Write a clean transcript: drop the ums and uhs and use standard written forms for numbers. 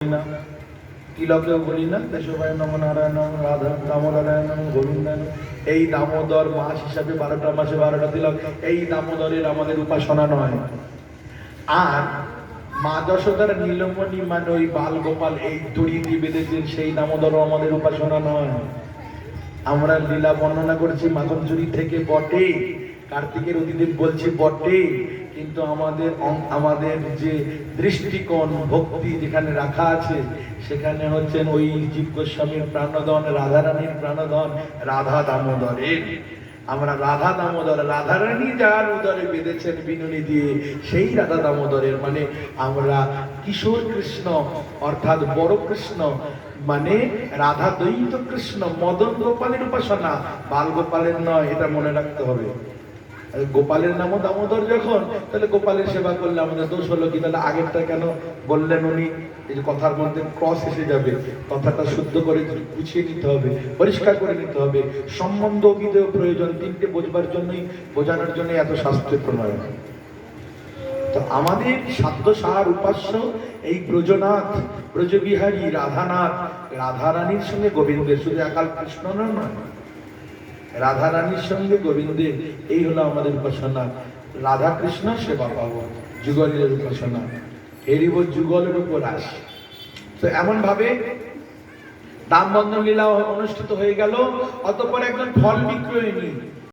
না, তিলকেও বলি না, কেশবায় নম নারায়ণ রাধা দামোদরায়ণ গোবিন্দায়ণ। এই দামোদর মাস হিসাবে 12টা মাসে 12টা তিলক, এই দামোদরের আমাদের উপাসনা নয়। আর মা যশোদার নীলমণি মানে ওই বাল গোপাল এই দড়ি দিয়ে বেঁধেছেন সেই দামোদরও আমাদের উপাসনা নয়। আমরা লীলা বর্ণনা করেছি মাখনচুরি থেকে বটে, কার্তিকের অতিদেব বলছি বটে, কিন্তু আমাদের যে দৃষ্টিকোণ ভক্তি যেখানে রাখা আছে সেখানে হচ্ছেন ওই জীব গোস্বামীর প্রাণধন, রাধারানীর প্রাণধন, রাধা দামোদরের। আমরা রাধা দামোদর, রাধারানী যার উদরে বেঁধেছেন বিনুনি দিয়ে সেই রাধা দামোদরের, মানে আমরা কিশোর কৃষ্ণ অর্থাৎ বড় কৃষ্ণ মানে রাধা দ্বৈত কৃষ্ণ মদন গোপালের উপাসনা, বাল গোপালের নয়, এটা মনে রাখতে হবে। গোপালের নামও দামোদর যখন, তাহলে গোপালের সেবা করলে আমাদের দোষ হলো কি? তাহলে আগেরটা কেন বললেন উনি? এই যে কথার মধ্যে ক্রস এসে যাবে, কথাটা শুদ্ধ করে গুছিয়ে নিতে হবে, পরিষ্কার করে নিতে হবে। সম্বন্ধ অভিধেয় প্রয়োজন, তিনটে বোঝবার জন্যই, বোঝানোর জন্য এত শাস্ত্রের প্রণয়ন। তো আমাদের সাধ্য সাহার উপাস্য এই ব্রজনাথ, ব্রজবিহারী রাধানাথ, রাধারানীর সঙ্গে গোবিন্দের, শুধু একাল কৃষ্ণ নয়, রাধারানীর সঙ্গে গোবিন্দের, এই হলো আমাদের উপাসনা। রাধা কৃষ্ণ সেবা পাবো, যুগলের উপাসনা, এরিব যুগলের উপর আস। তো এমন ভাবে দামবন্ধন লীলা অনুষ্ঠিত হয়ে গেল। অতঃপর একজন ফল বিক্রয়িনী